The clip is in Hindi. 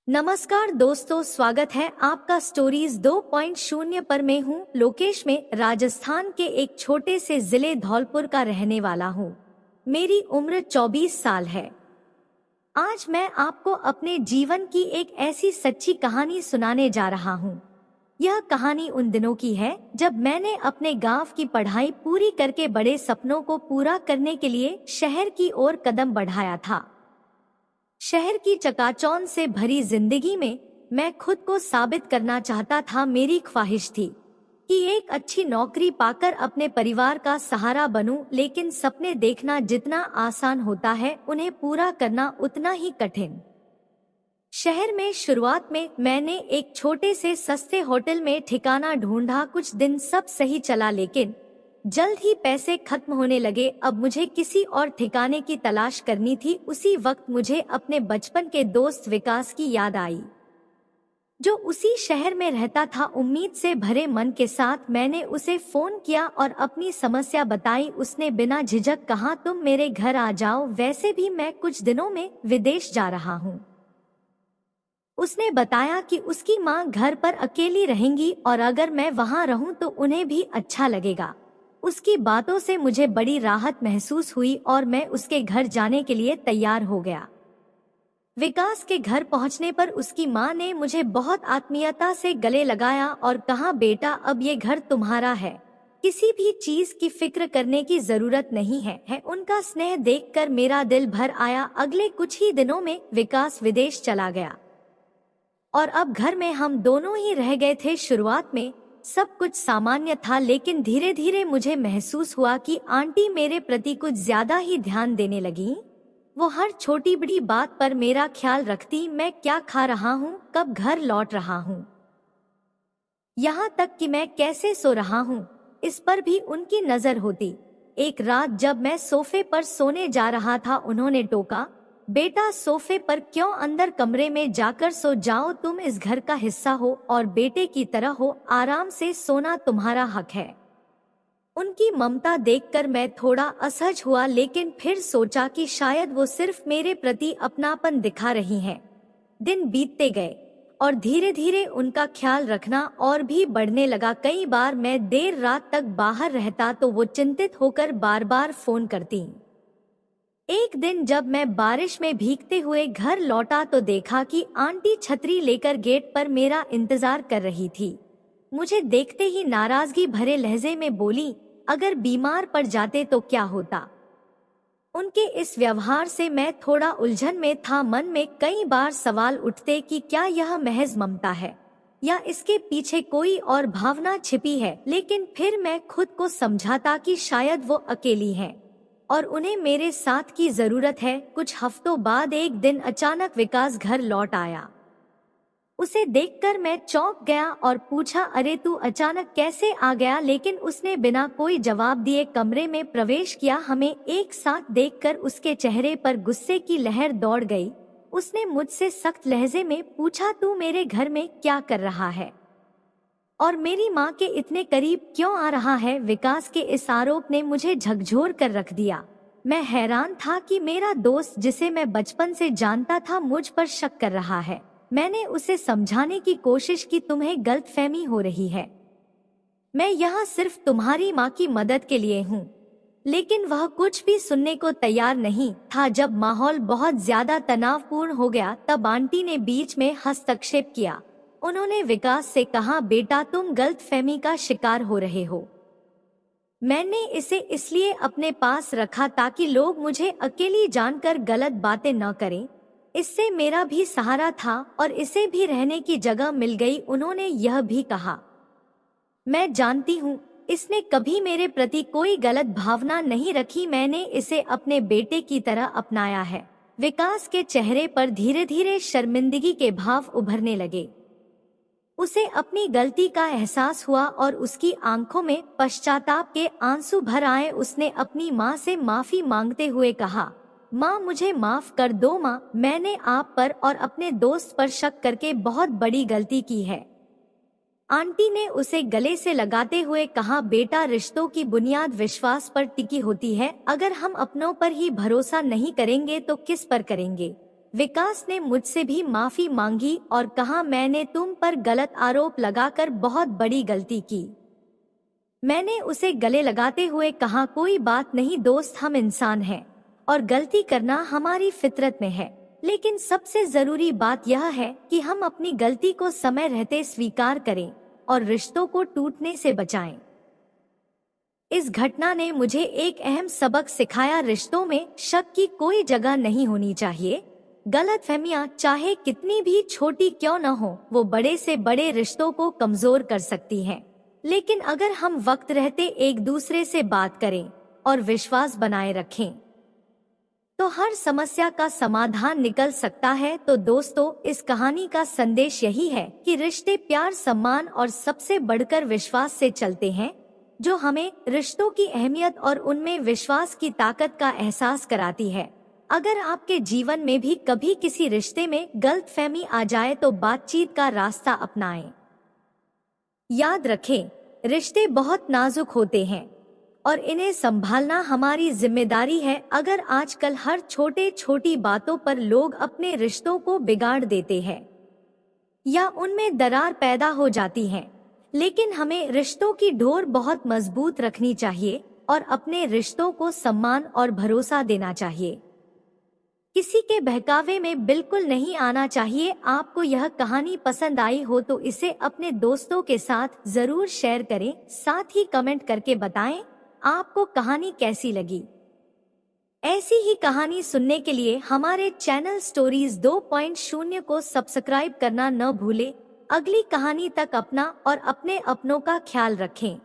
नमस्कार दोस्तों, स्वागत है आपका स्टोरीज 2.0 पर। मैं हूँ लोकेश में राजस्थान के एक छोटे से जिले धौलपुर का रहने वाला हूँ। मेरी उम्र 24 साल है। आज मैं आपको अपने जीवन की एक ऐसी सच्ची कहानी सुनाने जा रहा हूँ। यह कहानी उन दिनों की है जब मैंने अपने गांव की पढ़ाई पूरी करके बड़े सपनों को पूरा करने के लिए शहर की ओर कदम बढ़ाया था। शहर की चकाचौंध से भरी जिंदगी में मैं खुद को साबित करना चाहता था। मेरी ख्वाहिश थी कि एक अच्छी नौकरी पाकर अपने परिवार का सहारा बनूं, लेकिन सपने देखना जितना आसान होता है उन्हें पूरा करना उतना ही कठिन। शहर में शुरुआत में मैंने एक छोटे से सस्ते होटल में ठिकाना ढूंढा। कुछ दिन सब सही चला, लेकिन जल्द ही पैसे खत्म होने लगे। अब मुझे किसी और ठिकाने की तलाश करनी थी। उसी वक्त मुझे अपने बचपन के दोस्त विकास की याद आई, जो उसी शहर में रहता था। उम्मीद से भरे मन के साथ मैंने उसे फोन किया और अपनी समस्या बताई। उसने बिना झिझक कहा, तुम मेरे घर आ जाओ, वैसे भी मैं कुछ दिनों में विदेश जा रहा हूँ। उसने बताया कि उसकी माँ घर पर अकेली रहेंगी और अगर मैं वहाँ रहूं तो उन्हें भी अच्छा लगेगा। उसकी बातों से मुझे बड़ी राहत महसूस हुई और मैं उसके घर जाने के लिए तैयार हो गया। विकास के घर पहुंचने पर उसकी माँ ने मुझे बहुत आत्मीयता से गले लगाया और कहा, बेटा अब ये घर तुम्हारा है, किसी भी चीज की फिक्र करने की जरूरत नहीं है। उनका स्नेह देखकर मेरा दिल भर आया। अगले कुछ ही दिनों में विकास विदेश चला गया और अब घर में हम दोनों ही रह गए थे। शुरुआत में सब कुछ सामान्य था, लेकिन धीरे धीरे मुझे महसूस हुआ कि आंटी मेरे प्रति कुछ ज्यादा ही ध्यान देने लगी। वो हर छोटी बड़ी बात पर मेरा ख्याल रखती, मैं क्या खा रहा हूँ, कब घर लौट रहा हूँ, यहाँ तक कि मैं कैसे सो रहा हूँ, इस पर भी उनकी नजर होती। एक रात जब मैं सोफे पर सोने जा रहा था, उन्होंने टोका, बेटा सोफे पर क्यों, अंदर कमरे में जाकर सो जाओ, तुम इस घर का हिस्सा हो और बेटे की तरह हो, आराम से सोना तुम्हारा हक है। उनकी ममता देखकर मैं थोड़ा असहज हुआ, लेकिन फिर सोचा कि शायद वो सिर्फ मेरे प्रति अपनापन दिखा रही हैं। दिन बीतते गए और धीरे धीरे उनका ख्याल रखना और भी बढ़ने लगा। कई बार मैं देर रात तक बाहर रहता तो वो चिंतित होकर बार बार फोन करती। एक दिन जब मैं बारिश में भीगते हुए घर लौटा तो देखा कि आंटी छतरी लेकर गेट पर मेरा इंतजार कर रही थी। मुझे देखते ही नाराजगी भरे लहजे में बोली, अगर बीमार पड़ जाते तो क्या होता। उनके इस व्यवहार से मैं थोड़ा उलझन में था। मन में कई बार सवाल उठते कि क्या यह महज ममता है या इसके पीछे कोई और भावना छिपी है, लेकिन फिर मैं खुद को समझाता कि शायद वो अकेली हैं और उन्हें मेरे साथ की जरूरत है। कुछ हफ्तों बाद एक दिन अचानक विकास घर लौट आया। उसे देखकर मैं चौंक गया और पूछा, अरे तू अचानक कैसे आ गया, लेकिन उसने बिना कोई जवाब दिए कमरे में प्रवेश किया। हमें एक साथ देखकर उसके चेहरे पर गुस्से की लहर दौड़ गई। उसने मुझसे सख्त लहजे में पूछा, तू मेरे घर में क्या कर रहा है और मेरी माँ के इतने करीब क्यों आ रहा है। विकास के इस आरोप ने मुझे झकझोर कर रख दिया। मैं हैरान था कि मेरा दोस्त, जिसे मैं बचपन से जानता था, मुझ पर शक कर रहा है। मैंने उसे समझाने की कोशिश की, तुम्हें गलतफहमी हो रही है, मैं यहाँ सिर्फ तुम्हारी माँ की मदद के लिए हूँ। लेकिन वह कुछ भी सुनने को तैयार नहीं था। जब माहौल बहुत ज्यादा तनावपूर्ण हो गया तब आंटी ने बीच में हस्तक्षेप किया। उन्होंने विकास से कहा, बेटा तुम गलतफहमी का शिकार हो रहे हो। मैंने इसे इसलिए अपने पास रखा ताकि लोग मुझे अकेली जानकर गलत बातें न करें। इससे मेरा भी सहारा था और इसे भी रहने की जगह मिल गई। उन्होंने यह भी कहा, मैं जानती हूँ इसने कभी मेरे प्रति कोई गलत भावना नहीं रखी, मैंने इसे अपने बेटे की तरह अपनाया है। विकास के चेहरे पर धीरे धीरे शर्मिंदगी के भाव उभरने लगे। उसे अपनी गलती का एहसास हुआ और उसकी आंखों में पश्चाताप के आंसू भर आए। उसने अपनी माँ से माफी मांगते हुए कहा, माँ मुझे माफ कर दो माँ, मैंने आप पर और अपने दोस्त पर शक करके बहुत बड़ी गलती की है। आंटी ने उसे गले से लगाते हुए कहा, बेटा रिश्तों की बुनियाद विश्वास पर टिकी होती है, अगर हम अपनों पर ही भरोसा नहीं करेंगे तो किस पर करेंगे। विकास ने मुझसे भी माफी मांगी और कहा, मैंने तुम पर गलत आरोप लगाकर बहुत बड़ी गलती की। मैंने उसे गले लगाते हुए कहा, कोई बात नहीं दोस्त, हम इंसान हैं और गलती करना हमारी फितरत में है, लेकिन सबसे जरूरी बात यह है कि हम अपनी गलती को समय रहते स्वीकार करें और रिश्तों को टूटने से बचाएं। इस घटना ने मुझे एक अहम सबक सिखाया, रिश्तों में शक की कोई जगह नहीं होनी चाहिए। गलतफहमियां चाहे कितनी भी छोटी क्यों न हो, वो बड़े से बड़े रिश्तों को कमजोर कर सकती हैं। लेकिन अगर हम वक्त रहते एक दूसरे से बात करें और विश्वास बनाए रखें तो हर समस्या का समाधान निकल सकता है। तो दोस्तों, इस कहानी का संदेश यही है कि रिश्ते प्यार, सम्मान और सबसे बढ़कर विश्वास से चलते हैं, जो हमें रिश्तों की अहमियत और उनमें विश्वास की ताकत का एहसास कराती है। अगर आपके जीवन में भी कभी किसी रिश्ते में गलतफहमी आ जाए तो बातचीत का रास्ता अपनाएं। याद रखें, रिश्ते बहुत नाजुक होते हैं और इन्हें संभालना हमारी जिम्मेदारी है। अगर आजकल हर छोटी बातों पर लोग अपने रिश्तों को बिगाड़ देते हैं या उनमें दरार पैदा हो जाती है, लेकिन हमें रिश्तों की डोर बहुत मजबूत रखनी चाहिए और अपने रिश्तों को सम्मान और भरोसा देना चाहिए। किसी के बहकावे में बिल्कुल नहीं आना चाहिए। आपको यह कहानी पसंद आई हो तो इसे अपने दोस्तों के साथ जरूर शेयर करें। साथ ही कमेंट करके बताएं आपको कहानी कैसी लगी। ऐसी ही कहानी सुनने के लिए हमारे चैनल स्टोरीज 2.0 को सब्सक्राइब करना न भूलें। अगली कहानी तक अपना और अपने अपनों का ख्याल रखें।